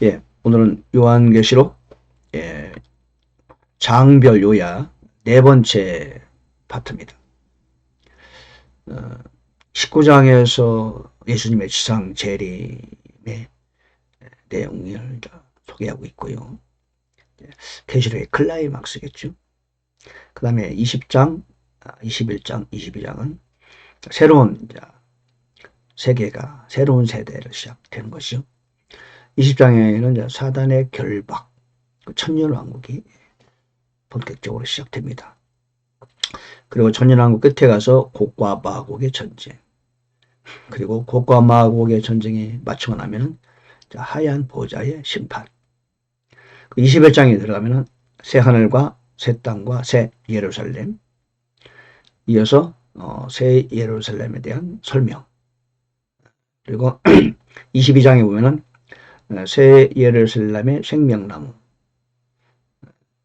예, 오늘은 요한계시록 장별 요야 네 번째 파트입니다. 19장에서 예수님의 지상 재림의 내용을 소개하고 있고요. 계시록의 클라이막스겠죠. 그 다음에 20장, 21장, 22장은 새로운 세계가 새로운 세대를 시작되는 것이죠. 20장에는 사단의 결박, 천년왕국이 본격적으로 시작됩니다. 그리고 천년왕국 끝에 가서 곡과 마곡의 전쟁, 그리고 곡과 마곡의 전쟁이 마치고 나면은 하얀 보좌의 심판. 21장에 들어가면은 새 하늘과 새 땅과 새 예루살렘, 이어서 새 예루살렘에 대한 설명. 그리고 22장에 보면은 새 예루살렘의 생명나무,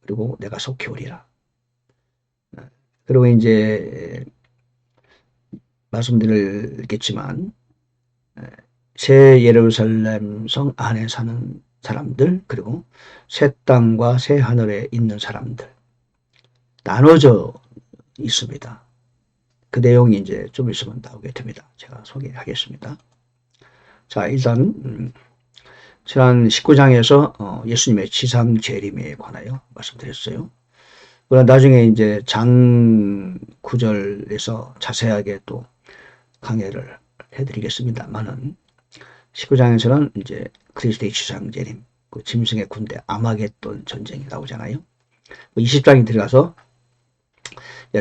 그리고 내가 속히 오리라. 그리고 이제 말씀드리겠지만 새 예루살렘 성 안에 사는 사람들, 그리고 새 땅과 새 하늘에 있는 사람들 나눠져 있습니다. 그 내용이 이제 좀 있으면 나오게 됩니다. 제가 소개하겠습니다. 자, 일단 지난 19장에서 예수님의 지상 재림에 관하여 말씀드렸어요. 그러나 나중에 이제 장 9절에서 자세하게 또 강해를 해드리겠습니다만은 19장에서는 이제 그리스도의 지상 재림, 그 짐승의 군대 아마겟돈 전쟁이 나오잖아요. 20장에 들어가서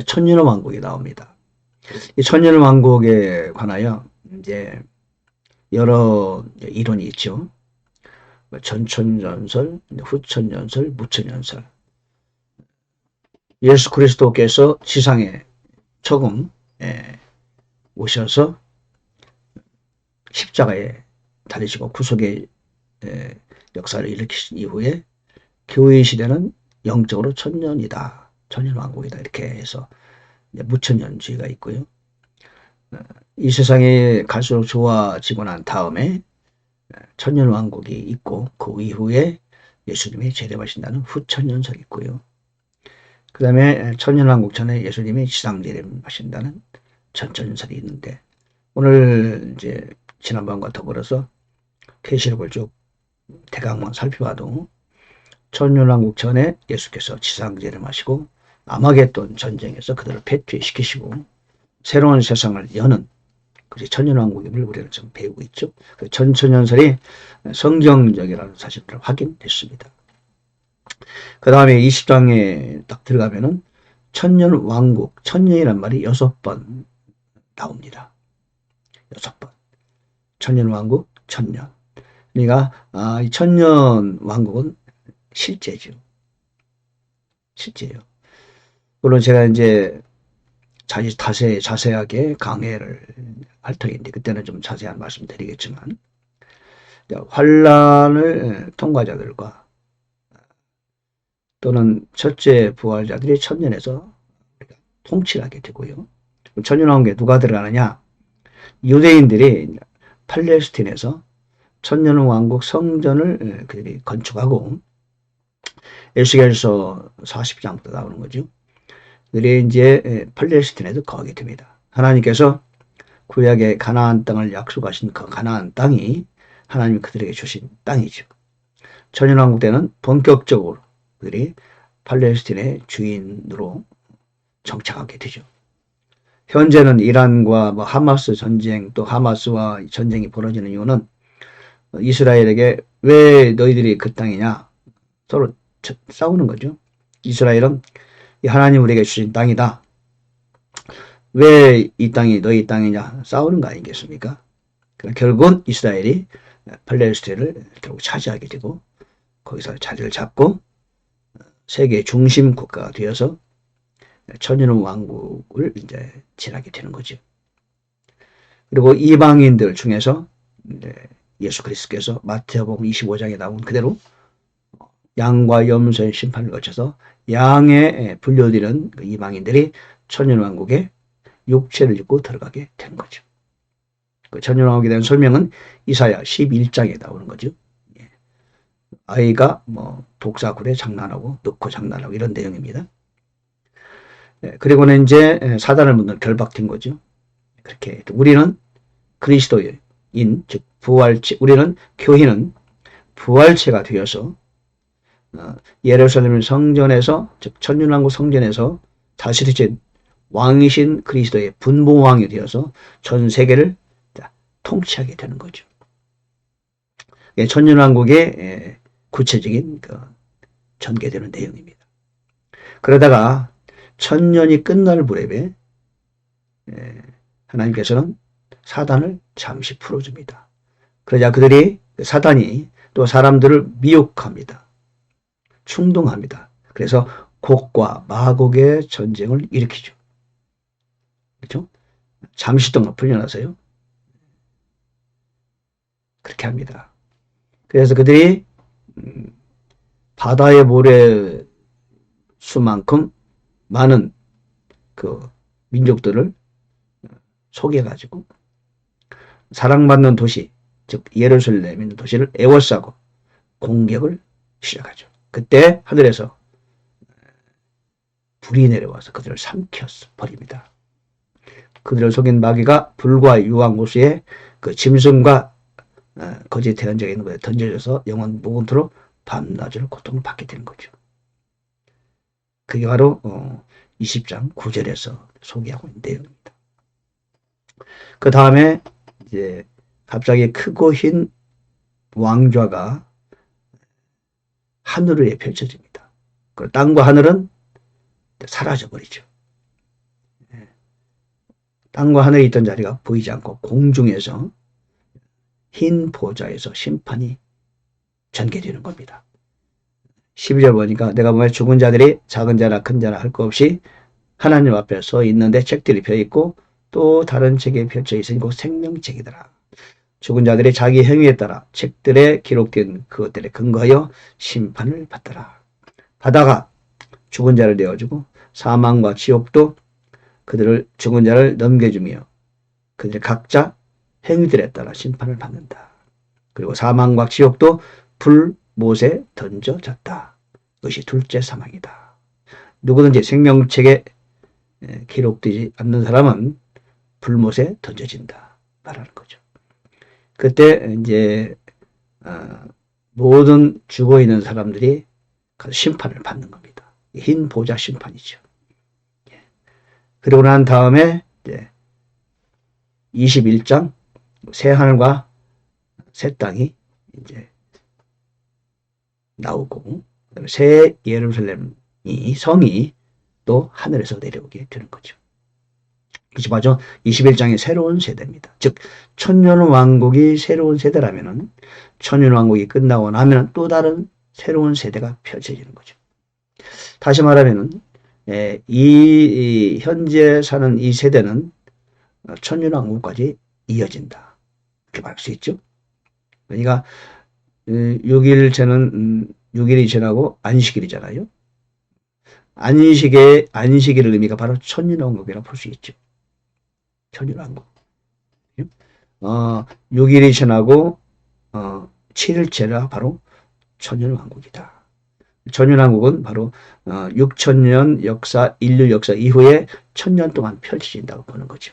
천년의 왕국이 나옵니다. 이 천년의 왕국에 관하여 이제 여러 이론이 있죠. 전천연설, 후천연설, 무천연설. 예수 그리스도께서 지상에 처음 오셔서 십자가에 달리시고 구속의 역사를 일으키신 이후에 교회 시대는 영적으로 천년이다, 천년왕국이다 이렇게 해서 무천년주의가 있고요. 이 세상이 갈수록 좋아지고 난 다음에 천년왕국이 있고 그 이후에 예수님이 재림하신다는 후천년설이 있고요. 그 다음에 천년왕국 전에 예수님이 지상재림하신다는 전천연설이 있는데, 오늘 이제 지난번과 더불어서 계시록을 쭉 대강만 살펴봐도 천년왕국 전에 예수께서 지상재림하시고 아마겟돈 전쟁에서 그들을 패퇴시키시고 새로운 세상을 여는 그 천년왕국임을 우리는 좀 배우고 있죠. 그 전천연설이 성경적이라는 사실을 확인했습니다. 그 다음에 20장에 딱 들어가면은 천년왕국, 천년이란 말이 6번 나옵니다. 6번. 천년왕국, 천년. 그러니까 이 천년왕국은 실제죠. 실제요. 물론 제가 이제 자세하게 강해를 할 터인데 그때는 좀 자세한 말씀 드리겠지만, 환란을 통과자들과 또는 첫째 부활자들이 천년에서 통치를 하게 되고요. 천년왕국에 누가 들어가느냐? 유대인들이 팔레스틴에서 천년왕국 성전을 그들이 건축하고, 에스겔서 40장부터 나오는 거죠. 그들이 이제 팔레스틴에서 거하게 됩니다. 하나님께서 구약의 가나안 땅을 약속하신 그 가나안 땅이 하나님이 그들에게 주신 땅이죠. 천년왕국 때는 본격적으로 그들이 팔레스틴의 주인으로 정착하게 되죠. 현재는 이란과 하마스 전쟁, 또 하마스와 전쟁이 벌어지는 이유는 이스라엘에게 왜 너희들이 그 땅이냐 서로 싸우는 거죠. 이스라엘은 하나님 우리에게 주신 땅이다, 왜 이 땅이 너희 땅이냐 싸우는 거 아니겠습니까? 결국은 이스라엘이 팔레스틴을 결국 차지하게 되고 거기서 자리를 잡고 세계 중심 국가가 되어서 천년 왕국을 이제 지나게 되는 거죠. 그리고 이방인들 중에서 예수 그리스도께서 마태복음 25장에 나온 그대로 양과 염소의 심판을 거쳐서 양에 분류되는 그 이방인들이 천년왕국에 육체를 입고 들어가게 된 거죠. 그 천년왕국에 대한 설명은 이사야 11장에 나오는 거죠. 아이가 뭐 독사굴에 장난하고 넣고 장난하고 이런 내용입니다. 그리고는 이제 사단을 묻는 결박된 거죠. 그렇게 우리는 그리스도인, 즉 부활체, 우리는 교인은 부활체가 되어서 예루살렘 성전에서, 즉 천년왕국 성전에서 다스리신 왕이신 그리스도의 분봉왕이 되어서 전 세계를 통치하게 되는 거죠. 천년왕국의 구체적인 전개되는 내용입니다. 그러다가 천년이 끝날 무렵에 하나님께서는 사단을 잠시 풀어줍니다. 그러자 사단이 또 사람들을 미혹합니다. 충동합니다. 그래서 곡과 마곡의 전쟁을 일으키죠. 그렇죠? 잠시 동안 풀려나서요. 그렇게 합니다. 그래서 그들이 바다의 모래수만큼 많은 그 민족들을 속여가지고 사랑받는 도시, 즉 예루살렘 있는 도시를 에워싸고 공격을 시작하죠. 그때 하늘에서 불이 내려와서 그들을 삼켰어 버립니다. 그들을 속인 마귀가 불과 유황호수에 그 짐승과 거짓 대언자가 있는 곳에 던져져서 영원 무궁토록 밤낮을 고통을 받게 되는 거죠. 그게 바로 20장 9절에서 소개하고 있는 내용입니다. 그 다음에 이제 갑자기 크고 흰 왕좌가 하늘 위에 펼쳐집니다. 그리고 땅과 하늘은 사라져버리죠. 땅과 하늘에 있던 자리가 보이지 않고 공중에서 흰 보좌에서 심판이 전개되는 겁니다. 12절 보니까 내가 보면 죽은 자들이 작은 자나 큰 자나 할 것 없이 하나님 앞에 서 있는데 책들이 펴있고 또 다른 책에 펼쳐 있으니 곧 생명책이더라. 죽은 자들이 자기 행위에 따라 책들에 기록된 그것들에 근거하여 심판을 받더라. 바다가 죽은 자를 내어주고 사망과 지옥도 그들을 죽은 자를 넘겨주며 그들의 각자 행위들에 따라 심판을 받는다. 그리고 사망과 지옥도 불못에 던져졌다. 그것이 둘째 사망이다. 누구든지 생명책에 기록되지 않는 사람은 불못에 던져진다. 말하는 거죠. 그때 이제 모든 죽어 있는 사람들이 심판을 받는 겁니다. 흰 보좌 심판이죠. 그리고 난 다음에 이제 21장 새 하늘과 새 땅이 이제 나오고 새 예루살렘이 성이 또 하늘에서 내려오게 되는 거죠. 그것이 바로 21장의 새로운 세대입니다. 즉 천년왕국이 새로운 세대라면은 천년왕국이 끝나고 나면 또 다른 새로운 세대가 펼쳐지는 거죠. 다시 말하면은 이 현재 사는 이 세대는 천년왕국까지 이어진다. 이렇게 말할 수 있죠. 그러니까 6일째는 6일이 지나고 안식일이잖아요. 안식일의 의미가 바로 천년왕국이라고 볼 수 있죠. 천년왕국. 6일이 지나고 7일째가 바로 천년왕국이다. 천년왕국은 바로 6천년 역사, 인류 역사 이후에 1000년 동안 펼쳐진다고 보는 거죠.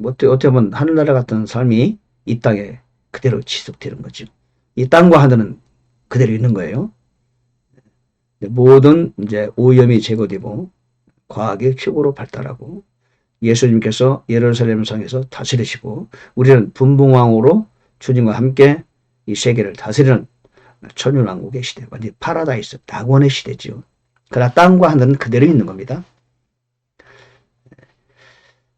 어떻게 보면 하늘나라 같은 삶이 이 땅에 그대로 지속되는 거죠. 이 땅과 하늘은 그대로 있는 거예요. 모든 이제 오염이 제거되고 과학이 최고로 발달하고 예수님께서 예루살렘 성에서 다스리시고 우리는 분봉왕으로 주님과 함께 이 세계를 다스리는 천년왕국의 시대, 완전히 파라다이스, 낙원의 시대죠. 그러나 땅과 하늘은 그대로 있는 겁니다.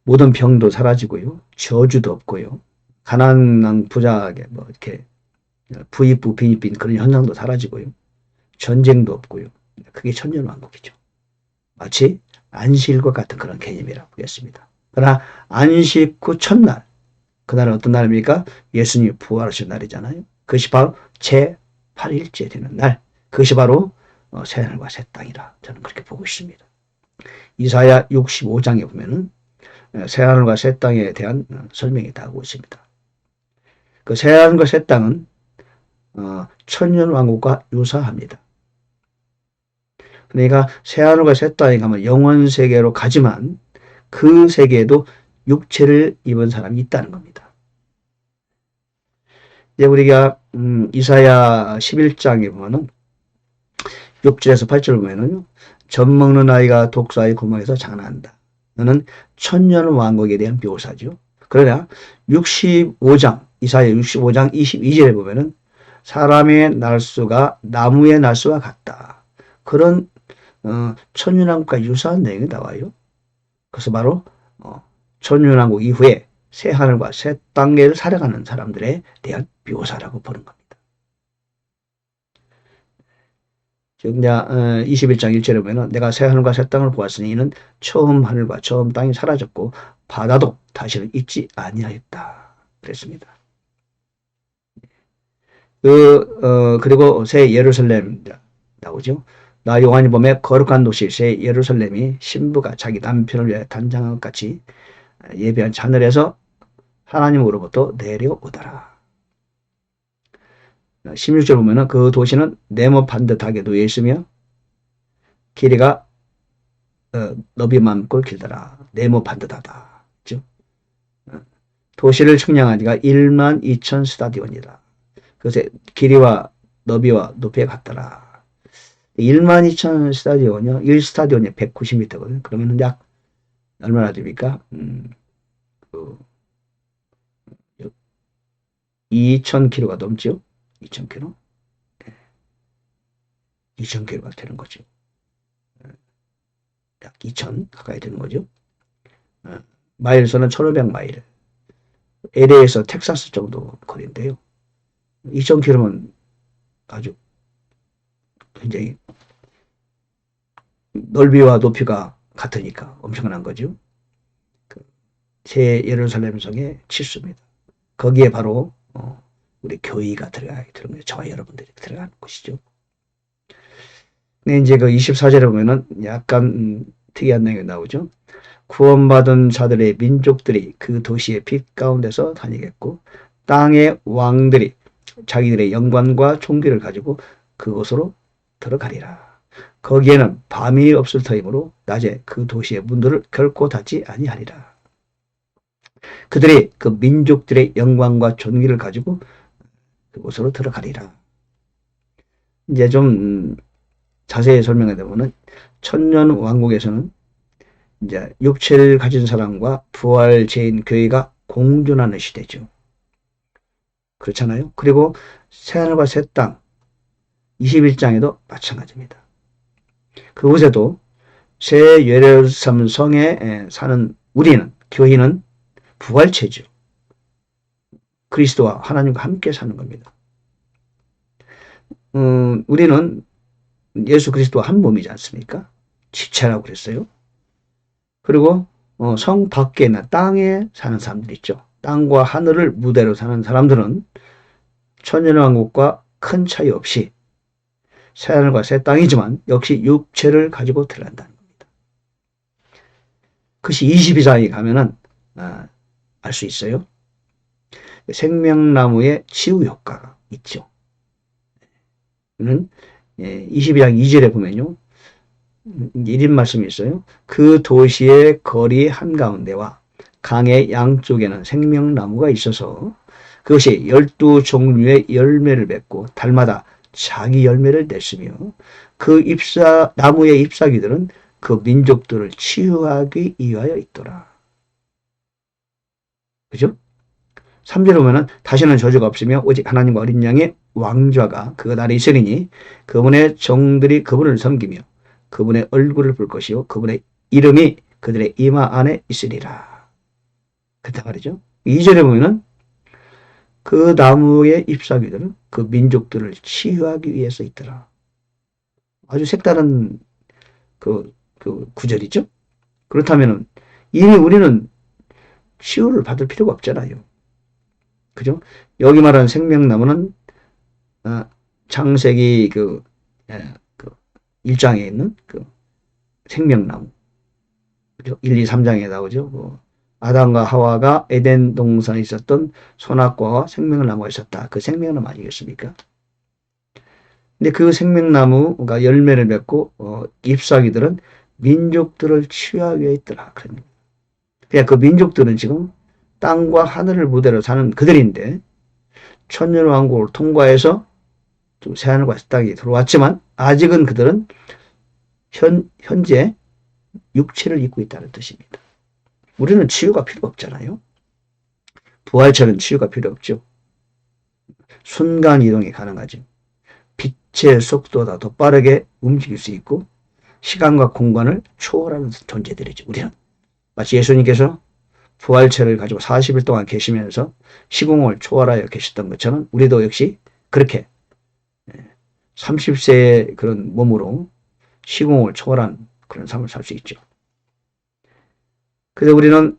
모든 병도 사라지고요, 저주도 없고요, 가난한 부자에게 뭐 이렇게 부익부 빈익빈 그런 현상도 사라지고요, 전쟁도 없고요. 그게 천년왕국이죠. 마치 안식일과 같은 그런 개념이라고 보겠습니다. 그러나 안식 후 첫날, 그날은 어떤 날입니까? 예수님이 부활하신 날이잖아요. 그것이 바로 제8일째 되는 날, 그것이 바로 새하늘과 새 땅이라 저는 그렇게 보고 있습니다. 이사야 65장에 보면은 새하늘과 새 땅에 대한 설명이 나오고 있습니다. 그 새하늘과 새 땅은 천년왕국과 유사합니다. 그러니까 새하늘과 새 땅에 가면 영원 세계로 가지만 그 세계에도 육체를 입은 사람이 있다는 겁니다. 이제 우리가 이사야 11장에 보면은 6절에서 8절 보면은요. 젖 먹는 아이가 독사의 구멍에서 자라난다. 너는 천년 왕국에 대한 묘사죠. 그러나 65장 이사야 65장 22절에 보면은 사람의 날수가 나무의 날수와 같다. 그런 천년왕국과 유사한 내용이 나와요. 그래서 바로 천년왕국 이후에 새 하늘과 새 땅을 살아가는 사람들에 대한 묘사라고 보는 겁니다. 즉, 21장 1절에 보면 내가 새 하늘과 새 땅을 보았으니 이는 처음 하늘과 처음 땅이 사라졌고 바다도 다시는 있지 아니하였다. 그랬습니다. 그리고 새 예루살렘 나오죠. 나 요한이 보면 거룩한 도시 새 예루살렘이 신부가 자기 남편을 위해 단장한 것 같이 예배한 하늘에서 하나님으로부터 내려오더라. 16절 보면은 그 도시는 네모 반듯하게 놓여 있으며 길이가 너비만큼 길더라. 네모 반듯하다. 그죠? 도시를 측량하니까 1만 2천 스타디온이다. 그래서 길이와 너비와 높이가 같더라. 1만 2천 스타디온이요. 1스타디온이 190m거든요. 그러면 약 얼마나 됩니까? 2,000km가 넘죠? 2,000km? 2,000km가 되는 거죠. 약 2,000 가까이 되는 거죠. 마일에서는 1,500마일. LA에서 텍사스 정도 거리인데요. 2,000km면 아주 굉장히 넓이와 높이가 같으니까 엄청난 거죠. 새 예루살렘 성의 치수입니다. 거기에 바로 우리 교회가 들어가는 거예요. 저와 여러분들이 들어가는 곳이죠. 근데 이제 그 24절에 보면은 약간 특이한 내용이 나오죠. 구원받은 자들의 민족들이 그 도시의 빛 가운데서 다니겠고 땅의 왕들이 자기들의 영광과 존귀를 가지고 그곳으로 들어가리라. 거기에는 밤이 없을 터이므로 낮에 그 도시의 문들을 결코 닫지 아니하리라. 그들이 그 민족들의 영광과 존귀를 가지고 그곳으로 들어가리라. 이제 좀 자세히 설명해 보면은 천년 왕국에서는 이제 육체를 가진 사람과 부활체인 교회가 공존하는 시대죠. 그렇잖아요. 그리고 새하늘과 새 땅 21장에도 마찬가지입니다. 그곳에도 새 예루살렘 성에 사는 우리는 교인은 부활체죠. 그리스도와 하나님과 함께 사는 겁니다. 우리는 예수 그리스도와 한 몸이지 않습니까? 지체라고 그랬어요. 그리고 성 밖에나 땅에 사는 사람들 있죠. 땅과 하늘을 무대로 사는 사람들은 천년왕국과 큰 차이 없이 새하늘과 새 땅이지만 역시 육체를 가지고 들어간다는 겁니다. 그것이 22장에 가면은 알 수 있어요. 생명나무의 치유 효과가 있죠. 는 22장 2절에 보면요. 1인 말씀이 있어요. 그 도시의 거리 한가운데와 강의 양쪽에는 생명나무가 있어서 그것이 12종류의 열매를 맺고 달마다 자기 열매를 냈으며 그 나무의 잎사귀들은 그 민족들을 치유하기 위하여 있더라. 그죠? 3절에 보면은 다시는 저주가 없으며 오직 하나님과 어린 양의 왕좌가 그 날에 있으리니 그분의 종들이 그분을 섬기며 그분의 얼굴을 볼 것이요 그분의 이름이 그들의 이마 안에 있으리라. 그렇단 말이죠. 2절에 보면은 그 나무의 잎사귀들은 그 민족들을 치유하기 위해서 있더라. 아주 색다른 그 구절이죠. 그렇다면은 이미 우리는 치유를 받을 필요가 없잖아요. 그죠? 여기 말하는 생명나무는 창세기 1장에 있는 그 생명나무. 그죠? 1, 2, 3장에 나오죠. 아담과 하와가 에덴 동산에 있었던 선악과와 생명나무가 있었다. 그 생명나무 아니겠습니까? 근데 그 생명나무가 열매를 맺고 잎사귀들은 민족들을 치유하기 위해 있더라. 그러니까 그 민족들은 지금 땅과 하늘을 무대로 사는 그들인데 천년왕국을 통과해서 좀 새하늘과 새 땅이 들어왔지만 아직은 그들은 현재 육체를 입고 있다는 뜻입니다. 우리는 치유가 필요 없잖아요. 부활체는 치유가 필요 없죠. 순간 이동이 가능하죠. 빛의 속도보다 더 빠르게 움직일 수 있고 시간과 공간을 초월하는 존재들이죠. 우리는 마치 예수님께서 부활체를 가지고 40일 동안 계시면서 시공을 초월하여 계셨던 것처럼 우리도 역시 그렇게 30세의 그런 몸으로 시공을 초월한 그런 삶을 살 수 있죠. 그래서 우리는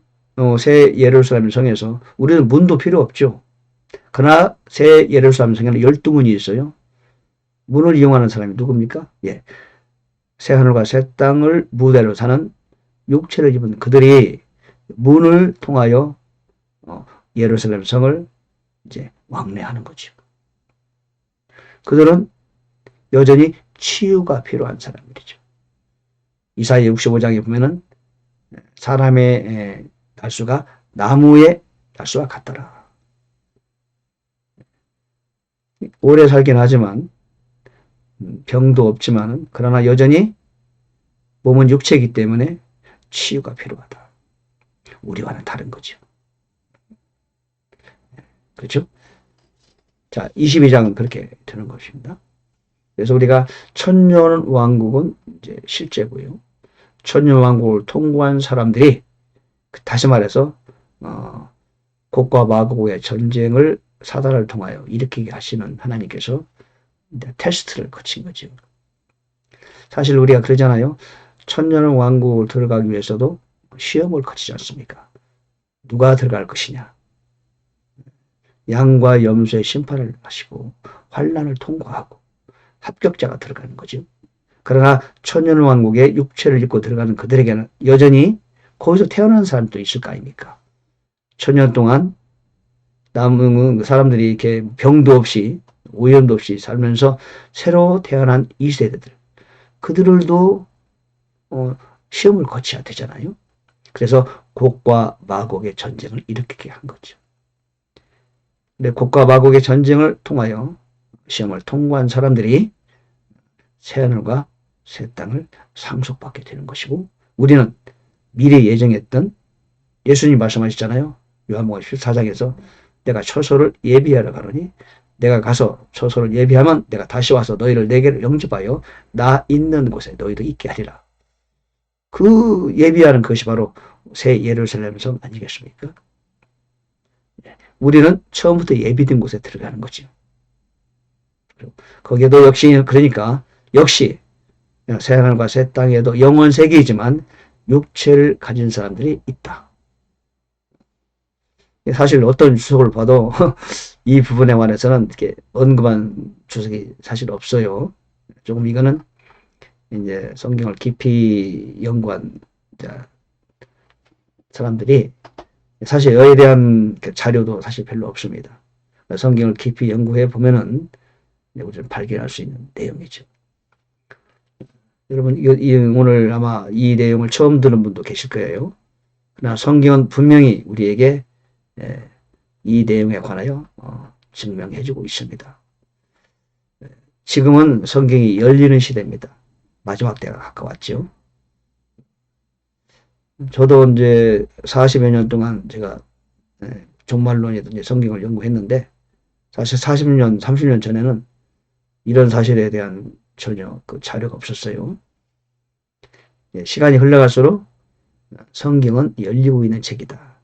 새 예루살렘 성에서 우리는 문도 필요 없죠. 그러나 새 예루살렘 성에는 12문이 있어요. 문을 이용하는 사람이 누굽니까? 예. 새 하늘과 새 땅을 무대로 사는 육체를 입은 그들이 문을 통하여 예루살렘 성을 이제 왕래하는 거죠. 그들은 여전히 치유가 필요한 사람들이죠. 이사야 65장에 보면은 사람의 날수가 나무의 날수와 같더라. 오래 살긴 하지만 병도 없지만 그러나 여전히 몸은 육체이기 때문에 치유가 필요하다. 우리와는 다른 거죠. 그렇죠? 자, 22장은 그렇게 되는 것입니다. 그래서 우리가 천년 왕국은 이제 실제고요. 천년 왕국을 통과한 사람들이 다시 말해서 곡과 마곡의 전쟁을 사단을 통하여 일으키게 하시는 하나님께서 테스트를 거친 거죠. 사실 우리가 그러잖아요. 천년 왕국을 들어가기 위해서도 시험을 거치지 않습니까? 누가 들어갈 것이냐. 양과 염소의 심판을 하시고 환난을 통과하고 합격자가 들어가는 거죠. 그러나 천년 왕국에 육체를 입고 들어가는 그들에게는 여전히 거기서 태어난 사람도 있을 거 아닙니까? 천년 동안 남은 사람들이 이렇게 병도 없이 오염도 없이 살면서 새로 태어난 2세대들 그들도 시험을 거쳐야 되잖아요. 그래서 곡과 마곡의 전쟁을 일으키게 한 거죠. 근데 곡과 마곡의 전쟁을 통하여 시험을 통과한 사람들이 새하늘과 새 땅을 상속받게 되는 것이고 우리는 미래 예정했던 예수님 말씀하셨잖아요. 요한복음 14장에서 내가 처소를 예비하러 가노니 내가 가서 처소를 예비하면 내가 다시 와서 너희를 내게로 영접하여 나 있는 곳에 너희도 있게 하리라. 그 예비하는 것이 바로 새 예루살렘 성 아니겠습니까? 우리는 처음부터 예비된 곳에 들어가는 거죠. 거기에도 역시 그러니까 역시 새하늘과 새 땅에도 영원 세계이지만 육체를 가진 사람들이 있다. 사실 어떤 주석을 봐도 이 부분에 관해서는 이렇게 언급한 주석이 사실 없어요. 조금 이거는 이제 성경을 깊이 연구한 사람들이 사실 여기에 대한 자료도 사실 별로 없습니다. 성경을 깊이 연구해 보면은 우리는 발견할 수 있는 내용이죠. 여러분 오늘 아마 이 내용을 처음 듣는 분도 계실 거예요. 그러나 성경은 분명히 우리에게 이 내용에 관하여 증명해주고 있습니다. 지금은 성경이 열리는 시대입니다. 마지막 때가 가까웠죠. 저도 이제 40여 년 동안 제가 종말론이든지 성경을 연구했는데 사실 40년, 30년 전에는 이런 사실에 대한 전혀 그 자료가 없었어요. 시간이 흘러갈수록 성경은 열리고 있는 책이다.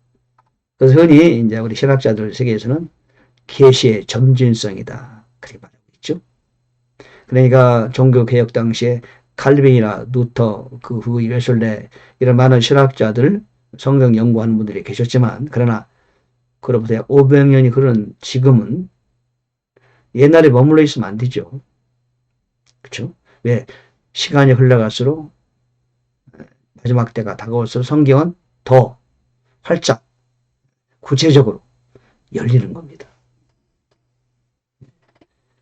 그래서 흔히 이제 우리 신학자들 세계에서는 계시의 점진성이다. 그렇게 말하고 있죠. 그러니까 종교개혁 당시에 칼빈이나 루터, 그 후 웨슬레 이런 많은 신학자들 성경 연구하는 분들이 계셨지만 그러나 그로부터 약 500년이 흐른 지금은 옛날에 머물러 있으면 안 되죠. 그렇죠? 왜? 시간이 흘러갈수록 마지막 때가 다가올수록 성경은 더 활짝 구체적으로 열리는 겁니다.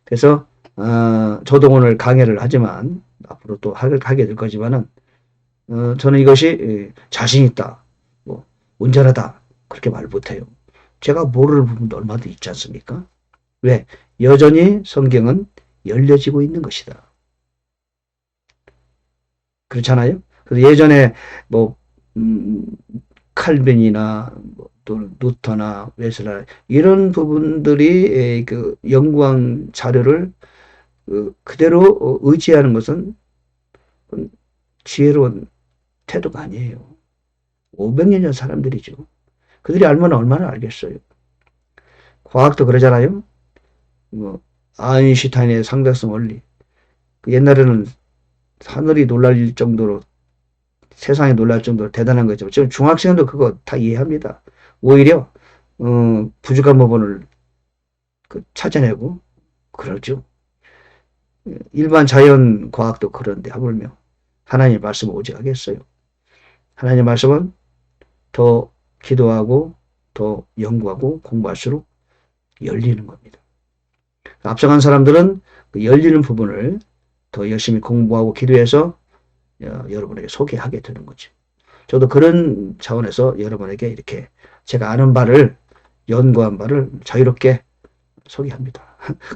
그래서 저도 오늘 강의를 하지만 앞으로 또 하게 될 거지만은 저는 이것이 자신 있다, 뭐 온전하다 그렇게 말 못해요. 제가 모르는 부분도 얼마나 있지 않습니까? 왜? 여전히 성경은 열려지고 있는 것이다. 그렇잖아요. 그래서 예전에 뭐 칼빈이나 또 루터나 웨슬라 이런 부분들이 그 연구한 자료를 그대로 의지하는 것은 지혜로운 태도가 아니에요. 500년 전 사람들이죠. 그들이 알면 얼마나 알겠어요. 과학도 그러잖아요. 뭐 아인슈타인의 상대성 원리. 옛날에는 하늘이 놀랄 정도로 세상이 놀랄 정도로 대단한 거죠. 지금 중학생도 그거 다 이해합니다. 오히려 부족한 부분을 찾아내고 그러죠. 일반 자연 과학도 그런데 하물며 하나님의 말씀을 오직하겠어요. 하나님의 말씀은 더 기도하고 더 연구하고 공부할수록 열리는 겁니다. 앞서간 사람들은 그 열리는 부분을 더 열심히 공부하고 기도해서 여러분에게 소개하게 되는 거죠. 저도 그런 차원에서 여러분에게 이렇게 제가 아는 바를 연구한 바를 자유롭게 소개합니다.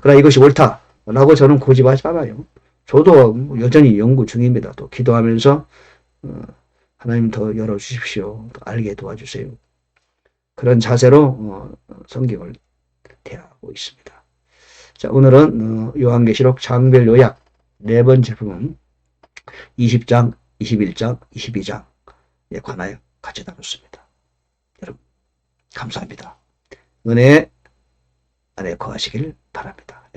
그러나 이것이 옳다라고 저는 고집하지 않아요. 저도 여전히 연구 중입니다. 또 기도하면서 하나님 더 열어주십시오. 더 알게 도와주세요. 그런 자세로 성경을 대하고 있습니다. 자, 오늘은 요한계시록 장별 요약 네 번째 부분 20장, 21장, 22장에 관하여 같이 다뤘습니다. 여러분 감사합니다. 은혜 안에 거하시길 바랍니다.